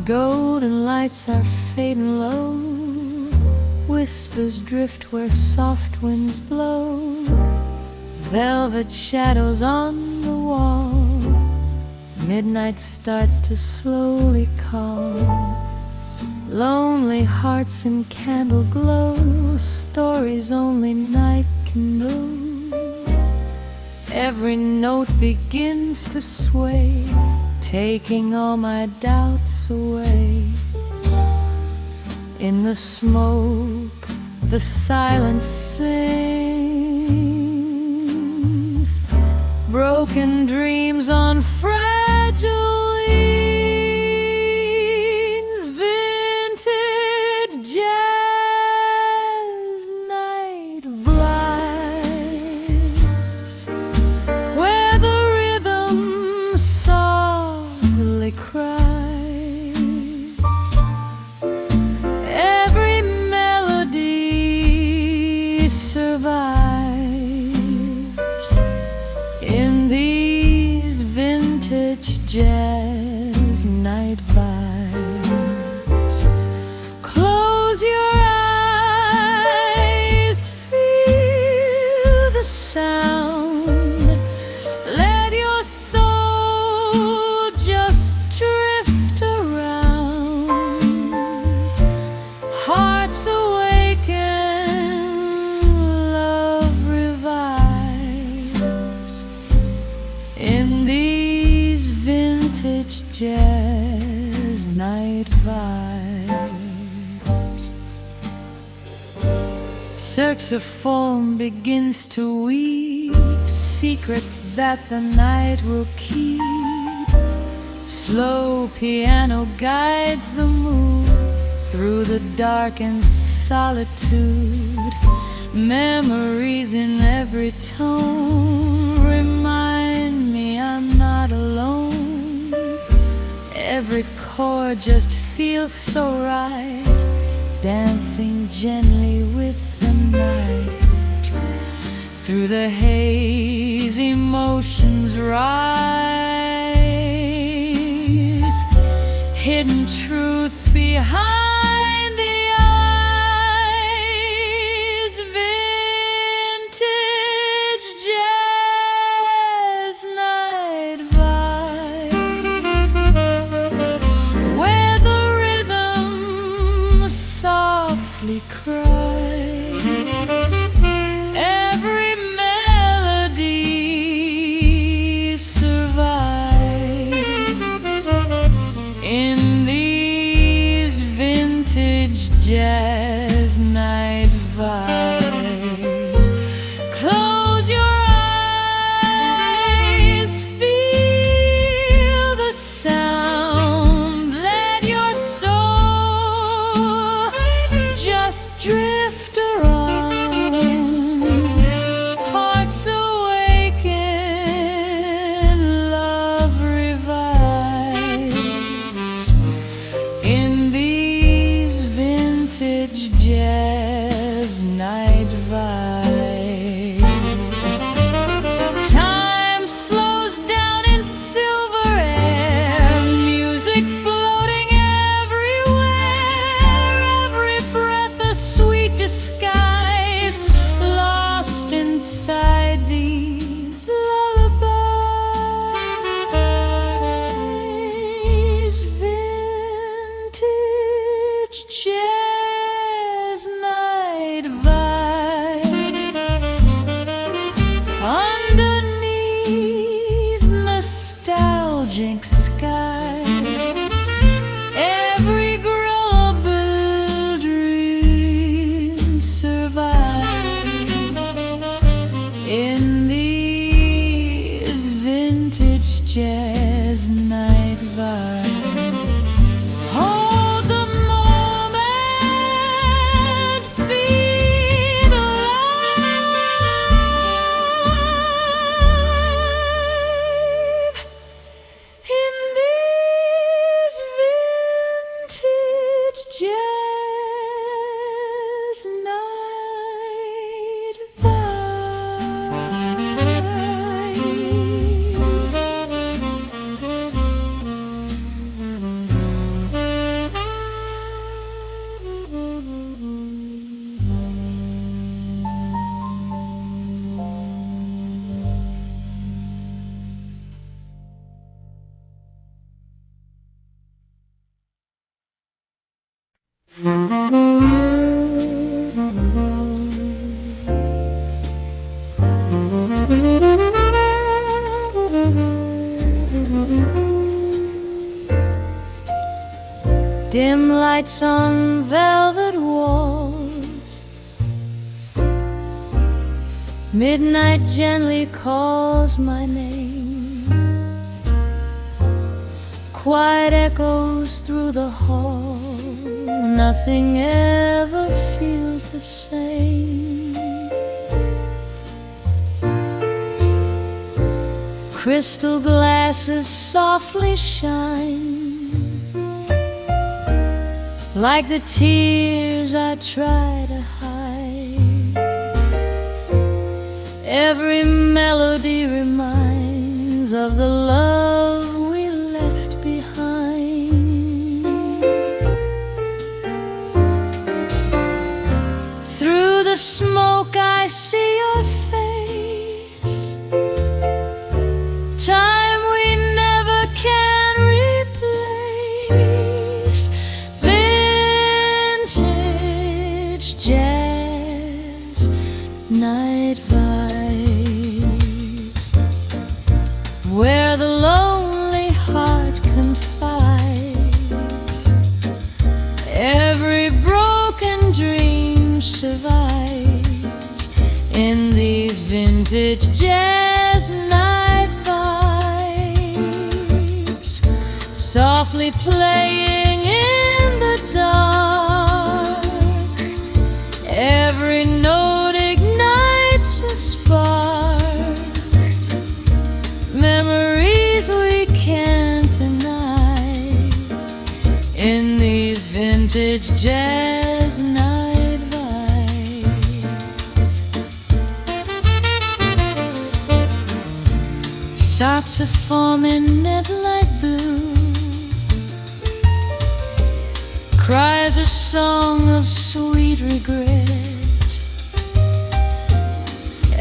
Golden lights are fading low, whispers drift where soft winds blow, velvet shadows on the wall, midnight starts to slowly call, lonely hearts in candle glow, stories only night can know. Every note begins to sway, taking all my doubts away. In the smoke, the silence sings, broken dreams on fragile wings, vintage jazz night blinds, where the rhythm softly cries. Every melody survives in these vintage jazz night vibes. Close your eyes, feel the sound, let your soul just drift around. Hearts awaken, love revives in these vintage jazz night vibes. Saxophone begins to weep secrets that the night will keep. Slow piano guides the mood through the darkened solitude. Memories in every tone remind me I'm not alone. Every chord just feels so right, dancing gently with the night. Through the haze, emotions rise, hidden truth behind the eyes. Vintage jazz night vibes, where the rhythm softly cries. Every melody survives in these vintage dim lights on velvet walls. Midnight gently calls my name. Quiet echoes through the hall. Nothing ever feels the same. Crystal glasses softly shine, like the tears I try to hide. Every melody reminds of the love we left behind. Through the smoke I see your face, time we never can replace. Vintage jazz, night vibes, where the lonely heart confides. Every broken dream survives in these vintage jazz night vibes, softly playing in the dark. Every note ignites a spark, memories we can't deny in these vintage jazz night vibes. Saxophone in midnight blue cries a song of sweet regret.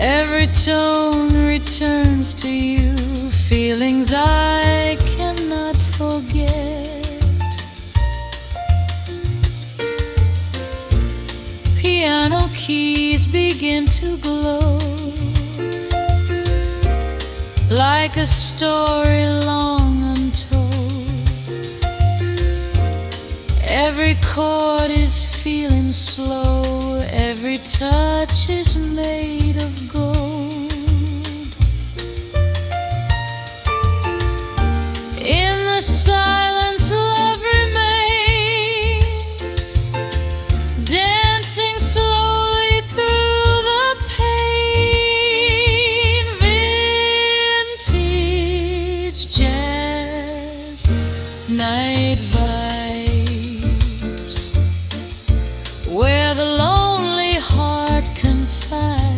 Every tone returns to you, feelings I cannot forget. Piano keys begin to glow, like a story long untold. Every chord is feeling slow, every touch is made of gold. In the silence love remains, dancing slowly through the pain. Vintage jazz night vibes, where the lonely heart confides.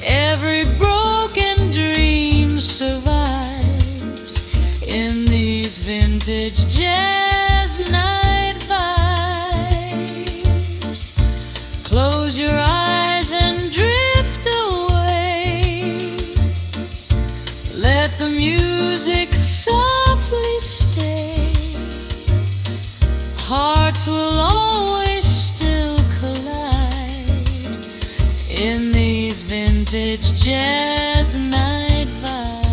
Every broken dream survives in these vintage jazz night vibes. Close your eyes and drift away. Let the music softly stay. Hearts will always still collide in these vintage jazz night vibes.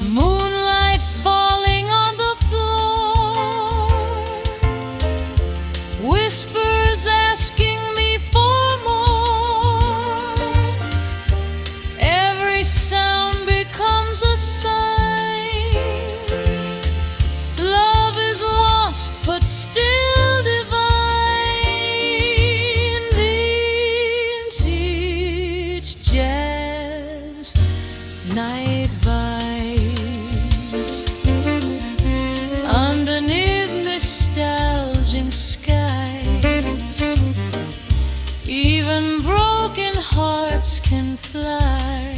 Moonlight falling on the floor, whispers asking me for more. Every sound becomes a sign. Love is lost but still divine. Vintage jazz night vibes, underneath nostalgic skies. Even broken hearts can fly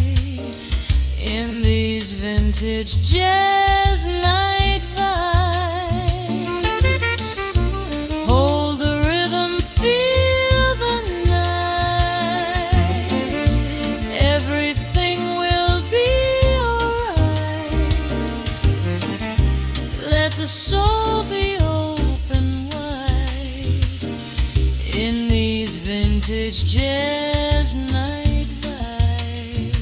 in these vintage jazz night vibes. soul be open wide in these vintage jazz night vibes.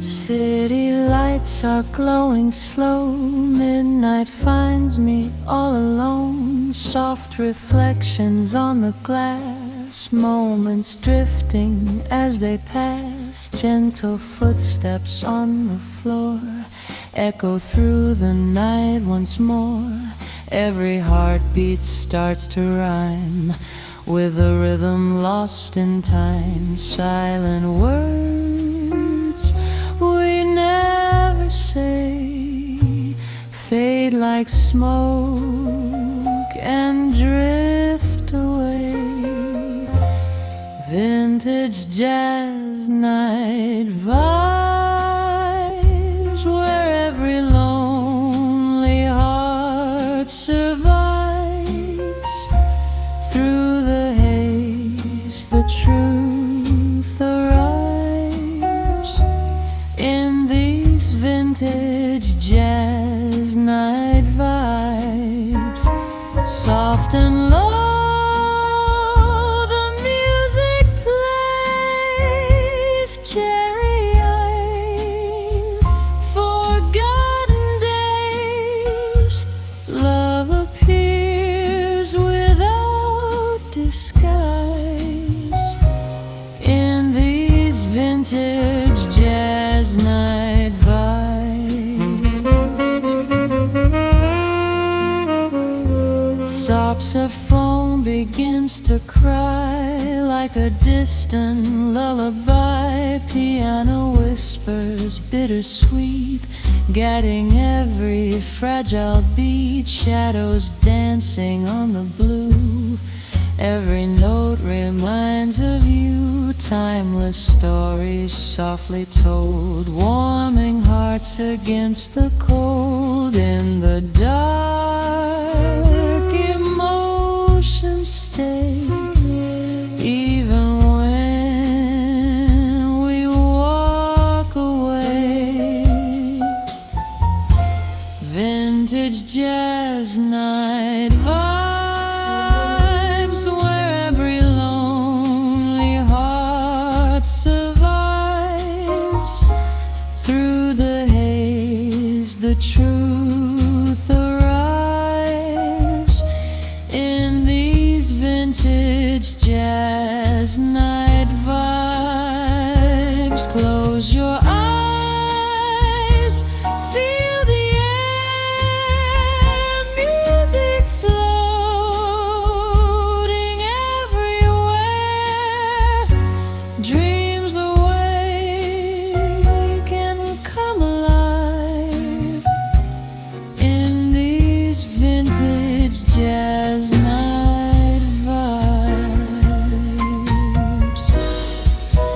City lights are glowing slow. Midnight finds me all alone. Soft reflections on the glass, moments drifting as they pass. Gentle footsteps on the floor echo through the night once more. Every heartbeat starts to rhyme with a rhythm lost in time. Silent words we never say fade like smoke and drift away. Vintage jazz night vibes where every lonely heart survives. Through the haze the truth arrives in these vintage jazz night vibes. Soft and low the music plays, carrying forgotten days. Love appears without disguise in these vintage jazz night vibes. Saxophone begins to cry like a distant lullaby. Piano whispers bittersweet, guiding every fragile beat. Shadows dancing on the blue, every note reminds of you. Timeless stories softly told, warming hearts against the cold. In the dark, emotions stay, even when we walk away. Vintage jazz night vibes where every lonely heart survives. Through the haze the truth arrives in these vintage jazz night vibes. Close your eyes, feel the air, music floating everywhere. Dreams awake and come alive in these vintage jazz night vibes.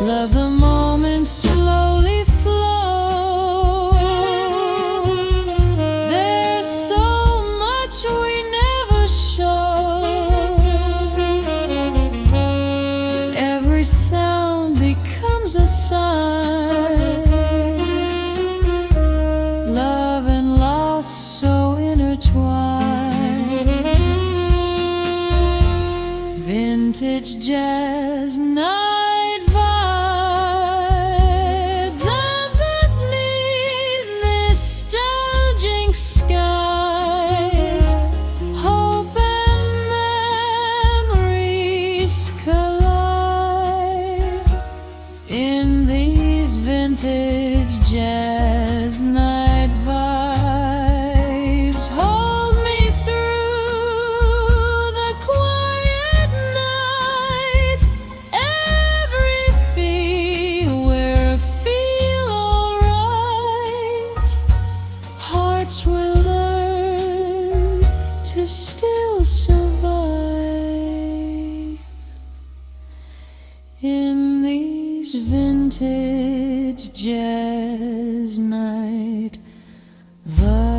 Love the moments slowly flow. There's so much we never show. Every sound becomes a sign. Love and loss so intertwined. Vintage jazz night vibes underneath nostalgic skies. Hope and memories collide in these vintage jazz night vibes. Hold me through the quiet night. In these vintage jazz night vibes.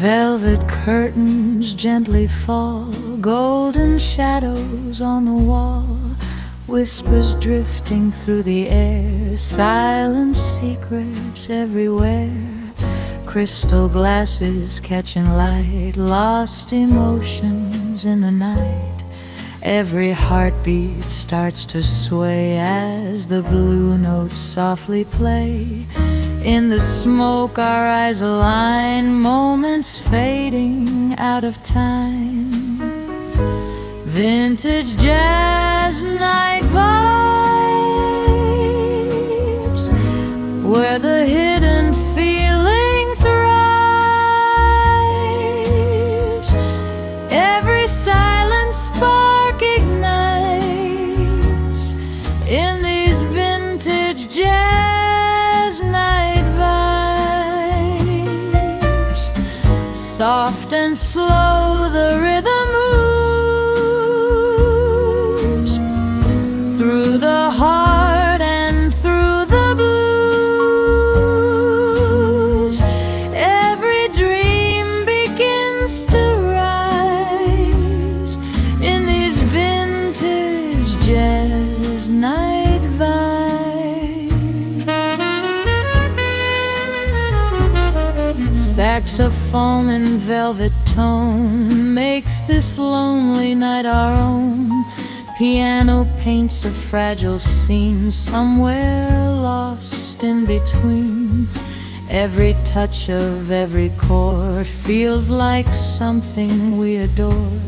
Velvet curtains gently fall, golden shadows on the wall, whispers drifting through the air, silent secrets everywhere, crystal glasses catching light, lost emotions in the night. Every heartbeat starts to sway as the blue notes softly play. In the smoke our eyes align, moments fading out of time. Vintage jazz night vibes, where the hidden feeling thrives. Every silent spark ignites in these vintage jazz night vibes. Soft and slow the rhythm moves through the heart and through the blues. Every dream begins to rise in these vintage jazz night vibes. Saxophone in velvet tone makes this lonely night our own. Piano paints a fragile scene somewhere lost in between. Every touch of every chord feels like something we adore.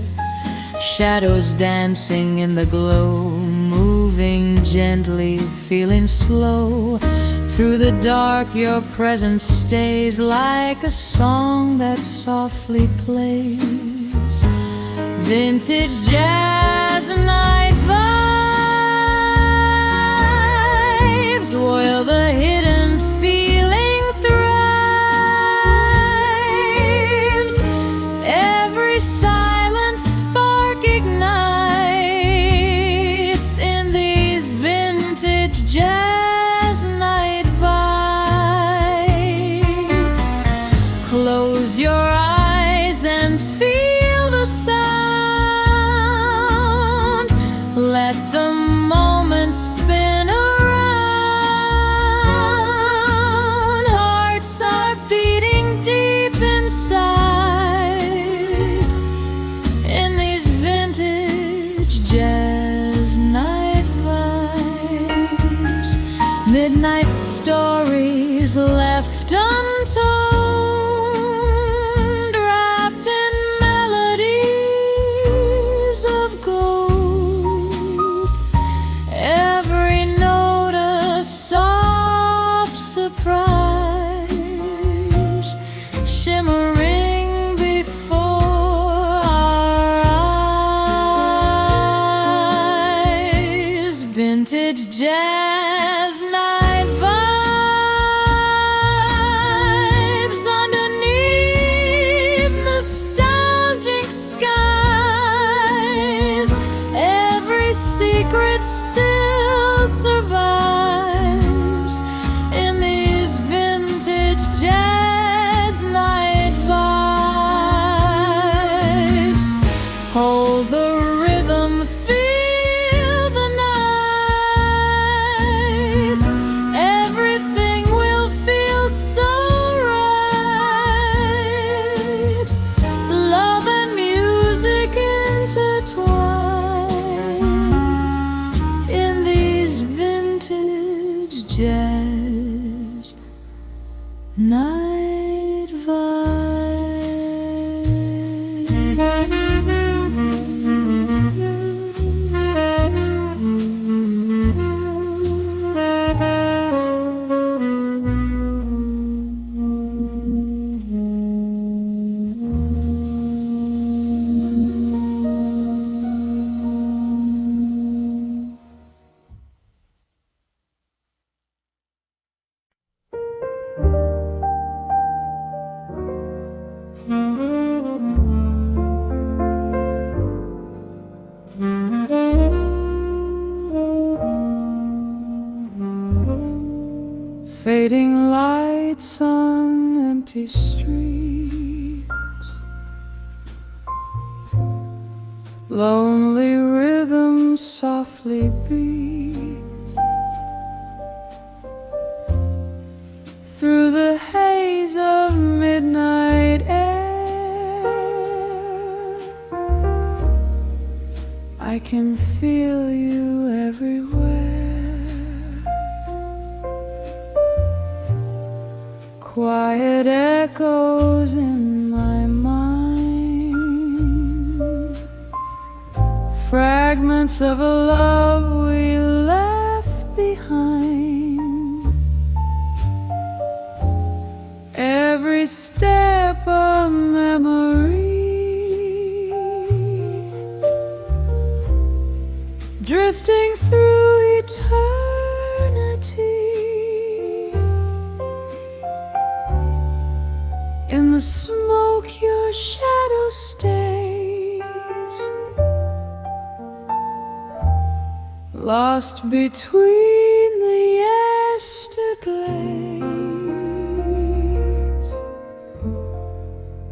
Shadows dancing in the glow, moving gently, feeling slow. Through the dark your presence stays like a song that softly plays. Vintage jazz night vibes, while the hidden feeling thrives. Every silent spark ignites in these vintage jazz night vibes. Close your eyes and feel the sound. Let the moment spin around. Hearts are beating deep inside in these vintage jazz night vibes. Midnight stories left untold, wrapped in melodies of gold. Every note a soft surprise, shimmering before our eyes. Vintage jazz night vibes underneath nostalgic skies. Every secret still survives in these vintage jazz night vibes. Hold the rhythm, feel the night. empty streets, lonely rhythm softly beats through the haze of midnight air. I can feel you everywhere. Quiet echoes in my mind, fragments of a love we left behind. Every step a memory, drifting through eternity. In the smoke your shadow stays, lost between the yesterglaze.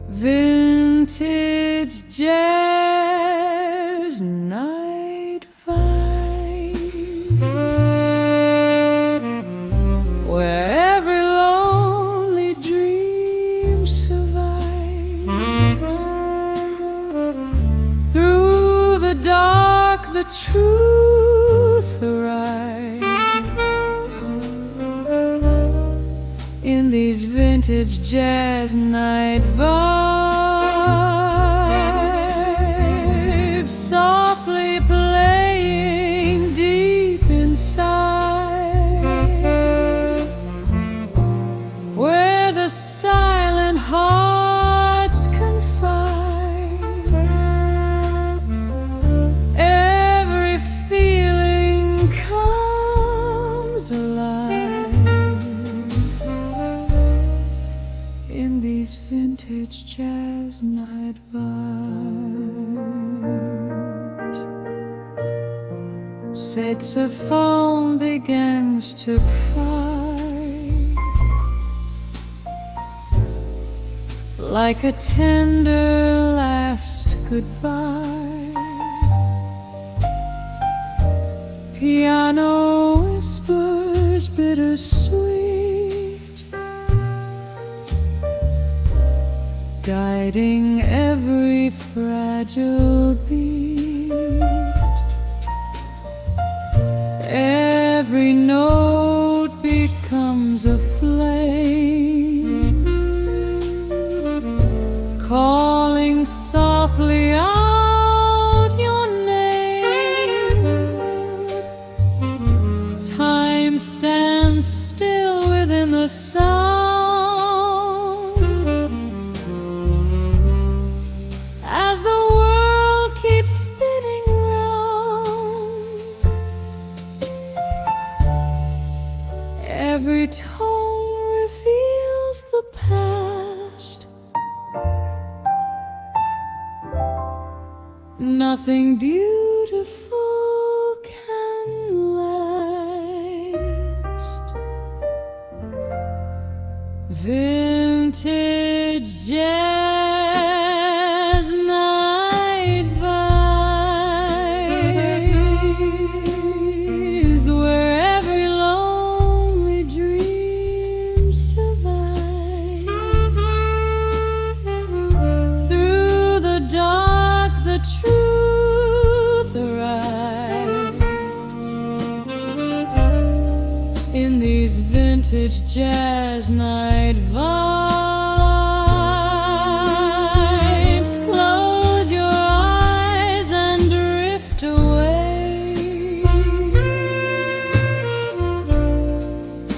Vintage jazz night vibe, where every lonely dream survives. Through the dark the truth arrives. In these vintage jazz night vibes, softly playing deep inside, where the silent hearts confide. Every feeling comes alive in these vintage jazz night vibes. Saxophone begins to cry, like a tender last goodbye. Piano whispers bittersweet, guiding every fragile beat. Every note becomes a flame, calling softly out your name. Time stands still within the sound, as the world keeps spinning round. Every tone reveals the past. Nothing beautiful can last. Vintage jazz night vibes, where every lonely dream survives. Through the dark the truth arrives. In these vintage jazz night vibes, close your eyes and drift away.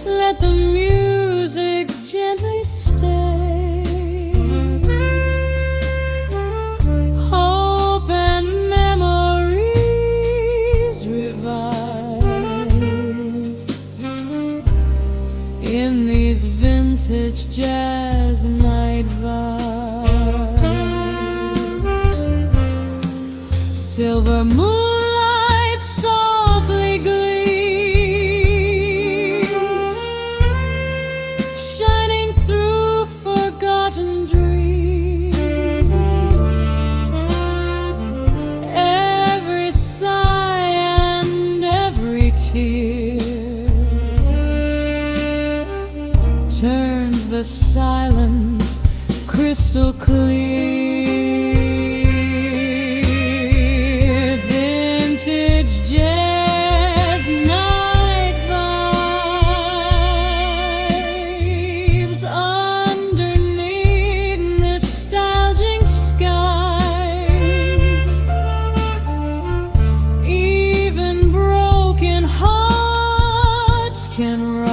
Let the music gently stay. Hope and memories revive in these vintage jazz night vibes. Silver moonlight softly gleams, shining through forgotten the silence crystal clear. Vintage jazz night vibes underneath nostalgic skies. Even broken hearts can rise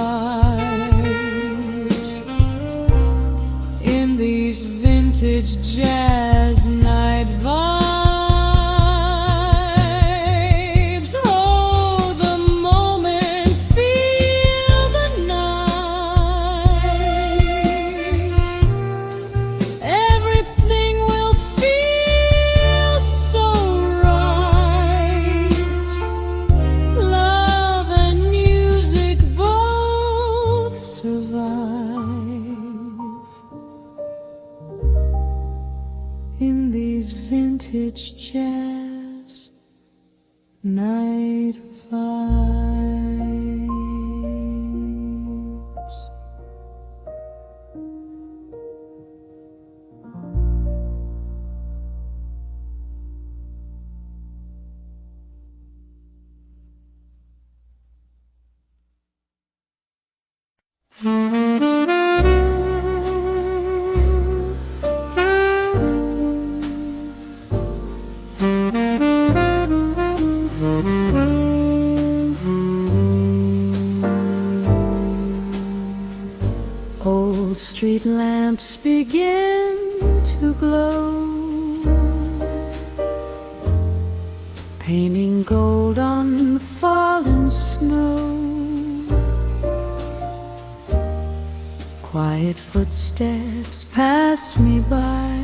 in these vintage jazz night vibes. Hold the moment, feel the night. Everything will feel so right. Love and music both survive in these vintage jazz night vibes. Old street lamps begin to glow, painting gold on the fallen snow. Quiet footsteps pass me by,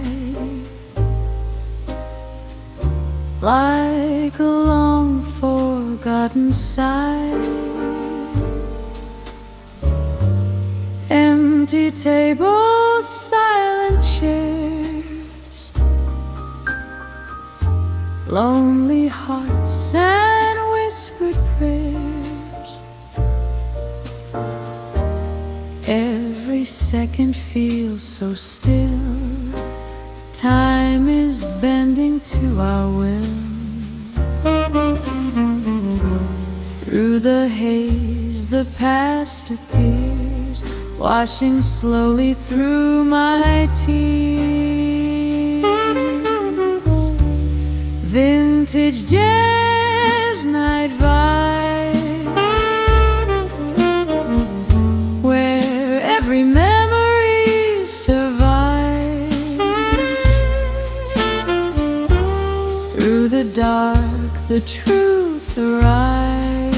like a long forgotten sigh. Empty tables, silent chairs, lonely hearts and whispered prayers. Every second feels so still, time is bending to our will. Through the haze the past appears, washing slowly through my tears. Vintage jazz night vibe, where every memory survives. Through the dark the truth arrives.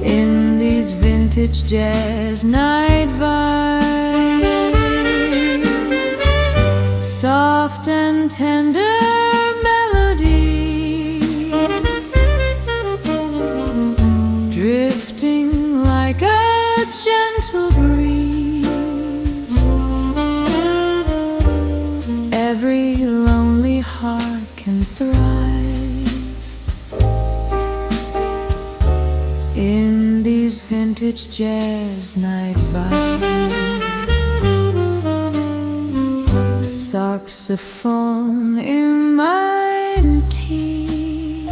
In these vintage jazz night vibes, soft and tender melody, drifting like a gentle breeze. Every lonely heart can thrive in these vintage jazz night vibes. Saxophone in my tea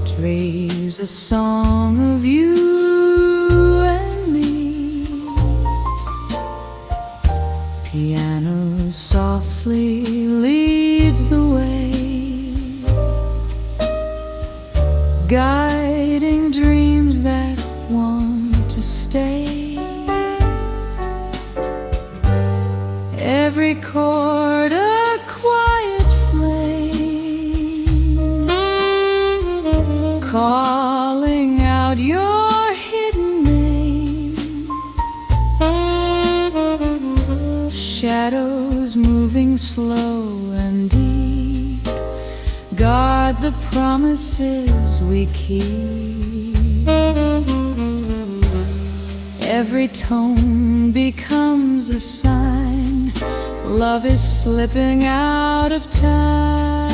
plays a song of you and me. Piano softly leads the way, guiding dreams that want to stay. Every chord a quiet flame, calling out your hidden name. Shadows moving slow and deep, guard the promises we keep. Every tone becomes a sign, love is slipping out of time.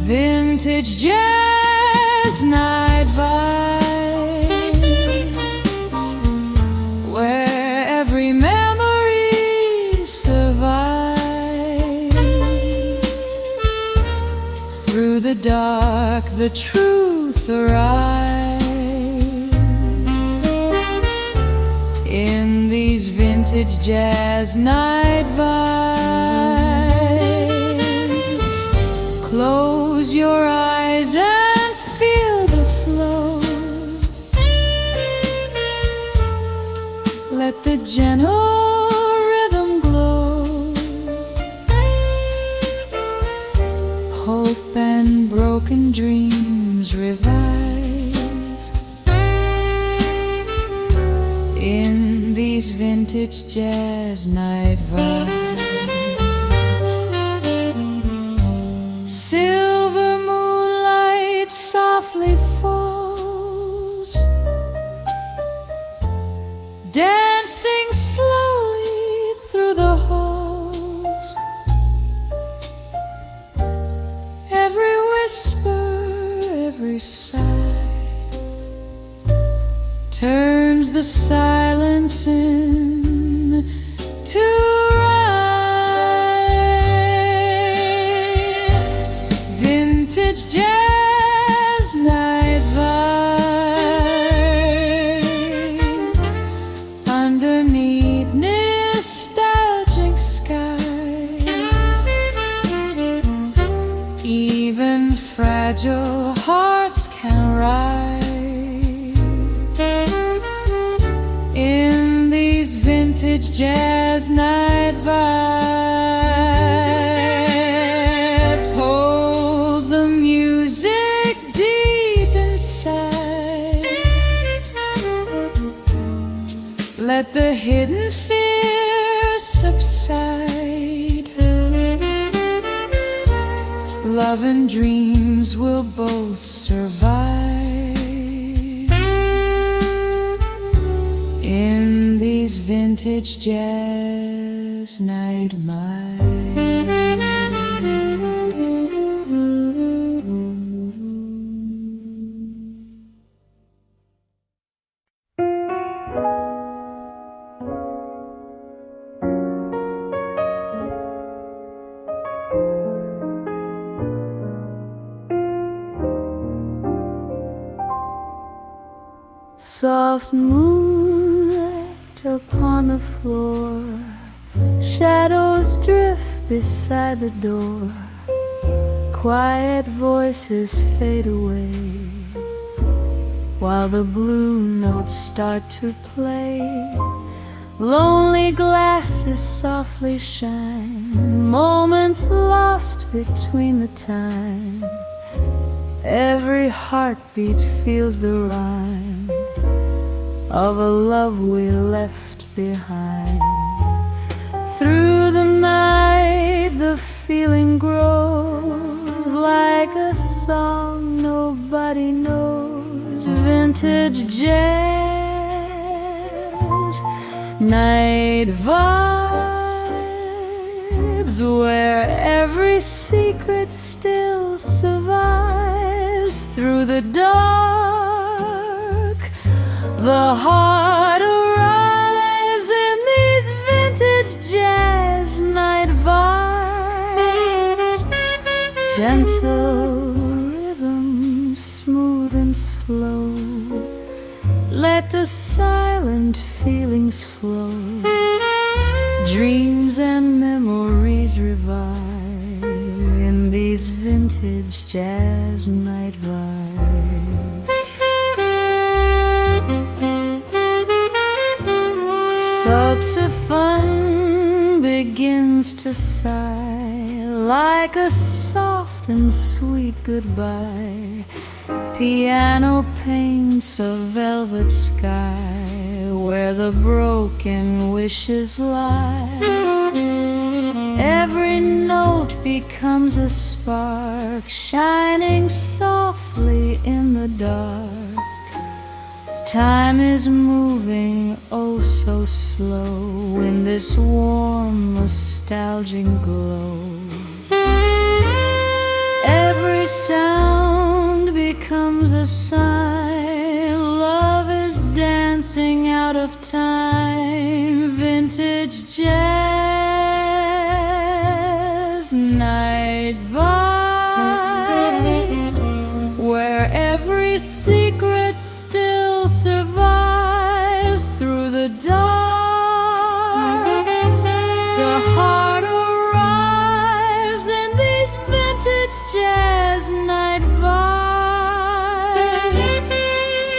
Vintage jazz jazz night vibes, where every memory survives. Through the dark, the truth arrives. In these vintage jazz night vibes, close your eyes and feel the flow. Let the gentle rhythm glow. Hope and broken dreams revive. In these vintage jazz night vibes, silver moonlight softly falls, dancing slowly through the halls. Every whisper, every sigh turns the silence into rhyme. Vintage jazz night vibes, underneath nostalgic skies. Even fragile hearts can rise. In these vintage jazz night vibes, hold the music deep inside. Let the hidden fear subside. Love and dreams will both survive. In these vintage jazz night vibes. Soft moonlight upon the floor, shadows drift beside the door, quiet voices fade away, while the blue notes start to play. Lonely glasses softly shine, moments lost between the time. Every heartbeat feels the rhyme of a love we left behind. Through the night the feeling grows, like a song nobody knows. Vintage jazz night vibes, where every secret still survives. Through the dark the heart arrives. In these vintage jazz night vibes, gentle rhythm, smooth and slow. Let the silent feelings flow. Dreams and memories revive in these vintage jazz night vibes. Saxophone begins to sigh, like a soft and sweet goodbye. Piano paints a velvet sky, where the broken wishes lie. Every note becomes a spark, shining softly in the dark. Time is moving oh so slow in this warm nostalgic glow. Every sound becomes a vintage jazz night vibes, where every secret still survives through the dark. The heart arrives in these vintage jazz night vibes.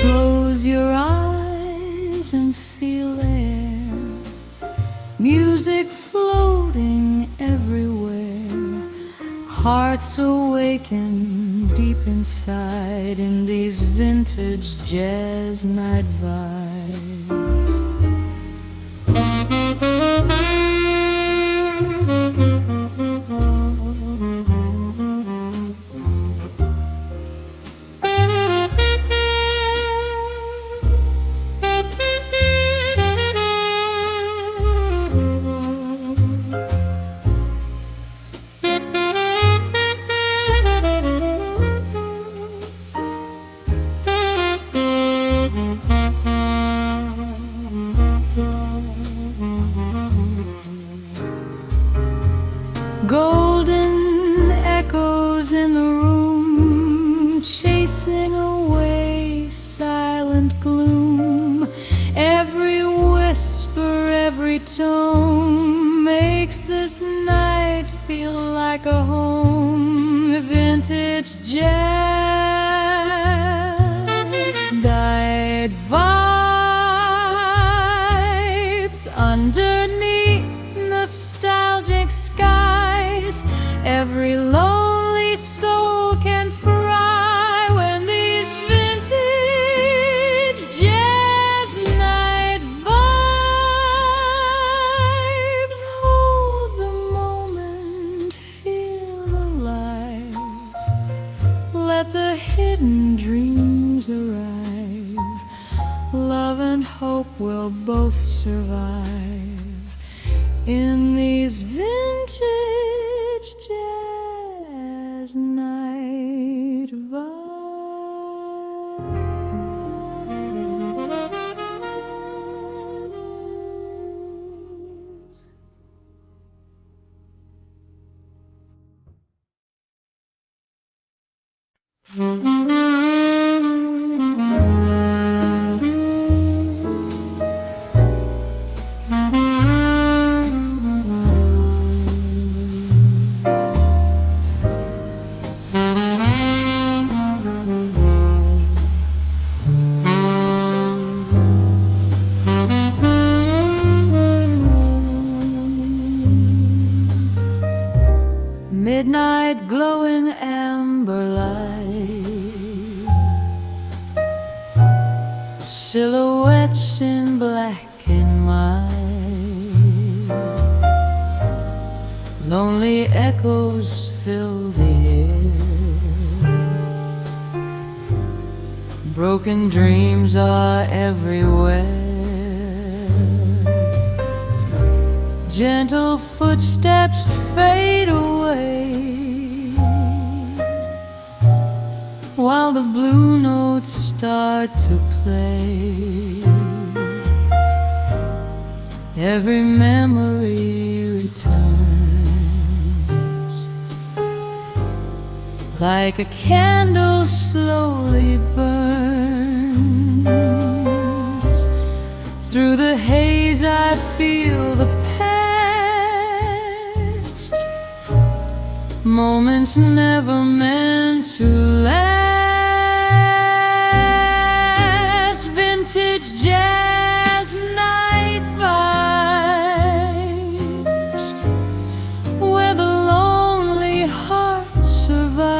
Close your eyes and feel air, music floating everywhere. Hearts awaken deep inside in these vintage jazz night vibes. Golden echoes in the room, chasing away silent gloom. Every whisper, every tone makes this night feel like a home. Vintage jazz night vibes underneath nostalgic skies. Every lonely soul can fry when these vintage jazz night vibes hold the moment, feel alive. Let the hidden dreams arrive. Love and hope will both survive in these vintage jazz night vibes. Midnight glowing amber light, silhouettes in black and white. Lonely echoes fill the air. Broken dreams are everywhere. Gentle footsteps fade away, while the blue notes start to play. Every memory returns, like a candle slowly burns. Through the haze I feel the past, moments never meant to last. Vintage jazz night vibes, where the lonely heart survives.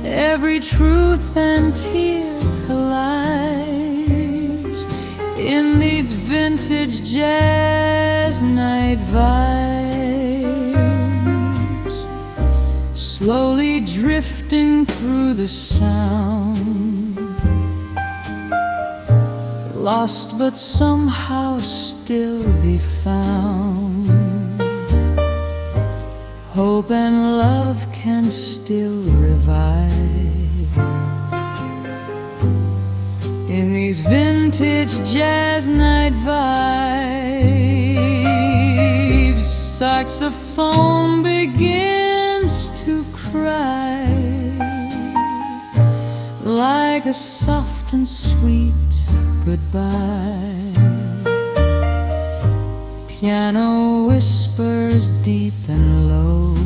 Every truth and tear collides in these vintage jazz night vibes, slowly drifting through the sound, lost but somehow still be found. Hope and love can still revive in these vintage jazz nights. night vibes. Saxophone begins to cry like a soft and sweet goodbye. Piano whispers deep and low,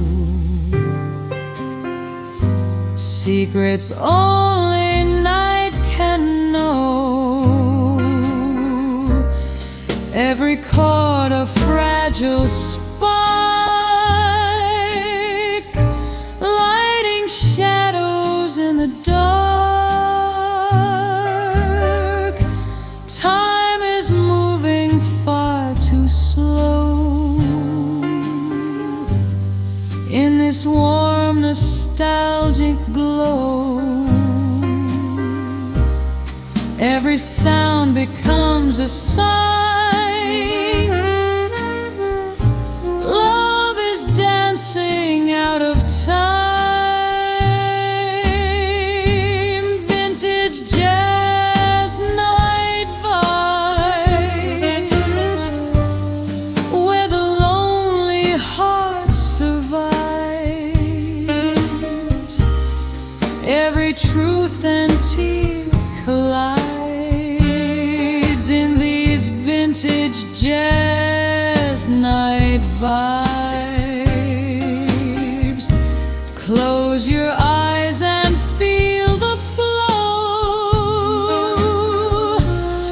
secrets only night can know. Every chord a fragile spark, lighting shadows in the dark. Time is moving far too slow in this warm nostalgic glow. Every sound becomes a sign. Love is dancing out of time. Vintage jazz night vibes, where the lonely heart survives. Every truth and tear collides in these vintage jazz night vibes. Close your eyes and feel the flow.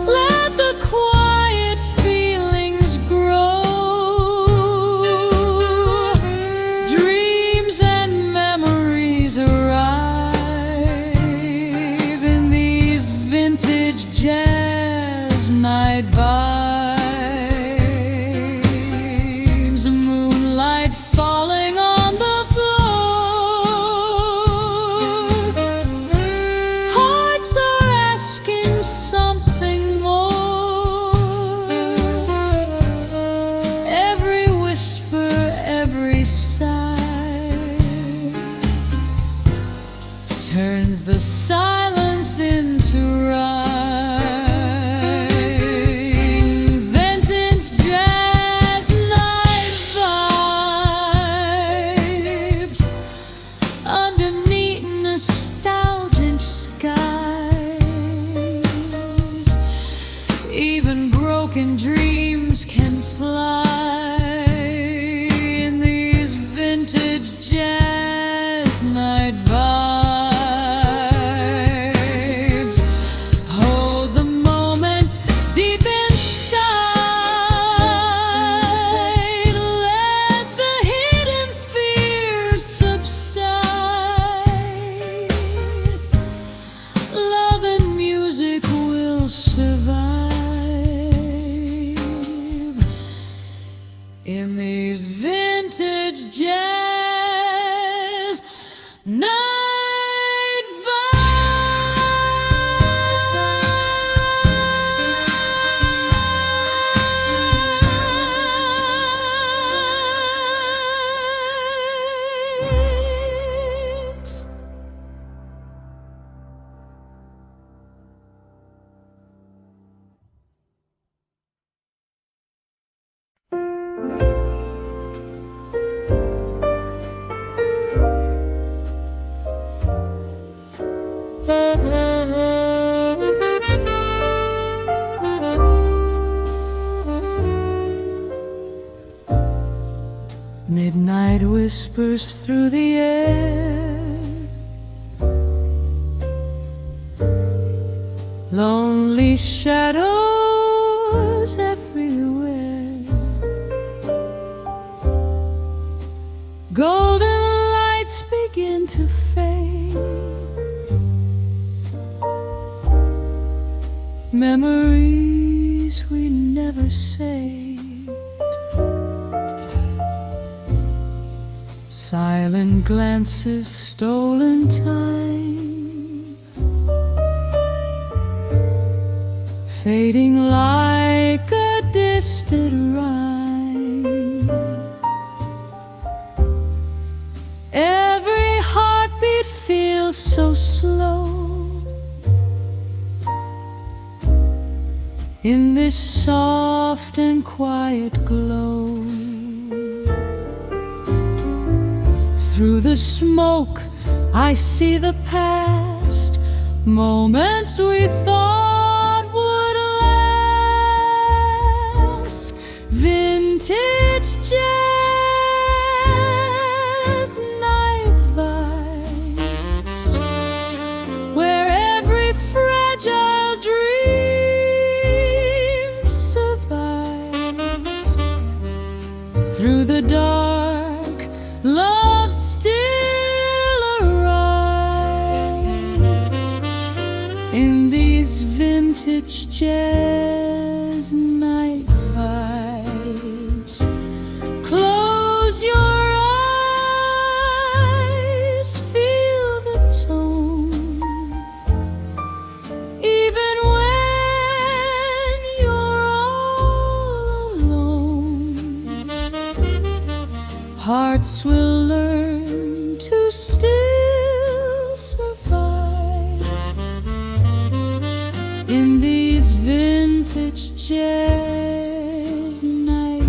Let the quiet feelings grow. Dreams and memories arrive in these vintage jazz night vibes. Moonlight falling on the floor. Hearts are asking something more. Every whisper, every sigh turns the silence into rhyme. Vintage jazz night vibes underneath nostalgic skies. Even broken dreams can fly in these vintage jazz night vibes. Hold the moment deep inside. Let the hidden fears subside. Love and music will survive in these vintage jazz night vibes. Midnight whispers through the air. Lonely shadows everywhere. Golden lights begin to fade. Memories we never saved. Silent glances, stolen time, fading like a distant rhyme. Every heartbeat feels so slow in this this soft and quiet glow. Through the smoke I see the past, moments we thought would last. Vintage jazz night vibes, where every fragile dream survives. Through the dark, love still arrives. In these vintage jazz night vibes, close your eyes, feel the tone. Even when you're all alone, hearts will learn to still survive. In these vintage jazz night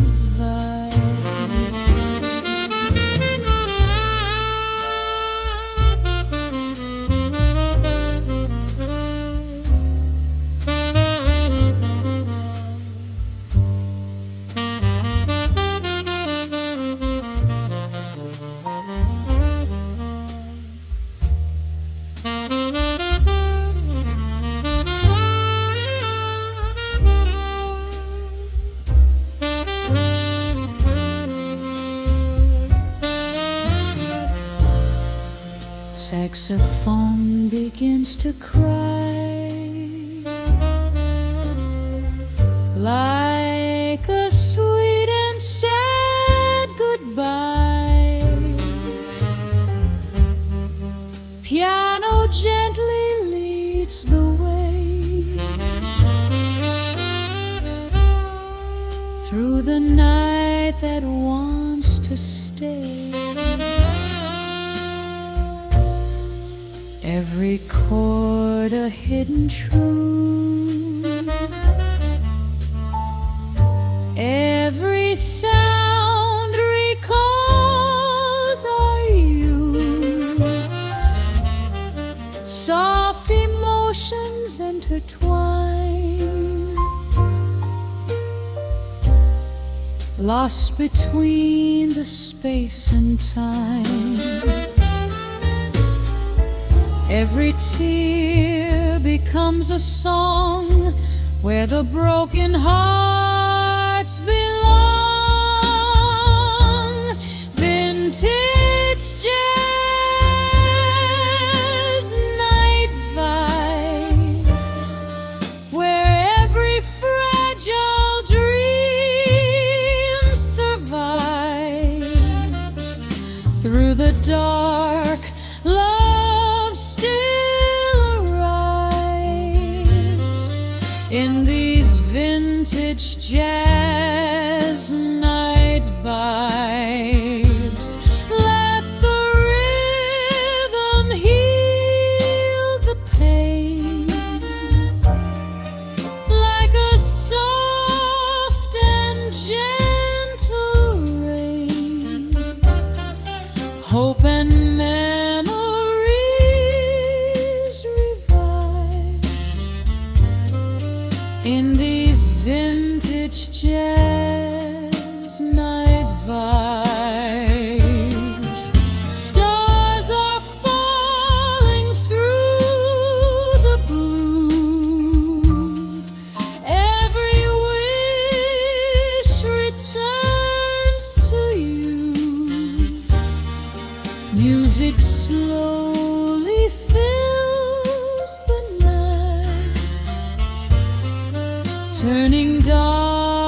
saxophone begins to cry like a sweet and sad goodbye. Piano gently leads the way through the night that wants to stay. Every chord a hidden truth, every sound recalls our youth. Soft emotions intertwine, lost between the space and time. Every tear becomes a song where the broken hearts belong. Vintage jazz night vibes, where every fragile dream survives. Through the dark, love still arrives. In these vintage jazz night vibes, let the rhythm heal the pain like a soft and gentle rain. Hope and memories revive in these vintage jazz night vibes. Stars are falling through the blue. Every wish returns to you. Music slowly fills the night, turning dark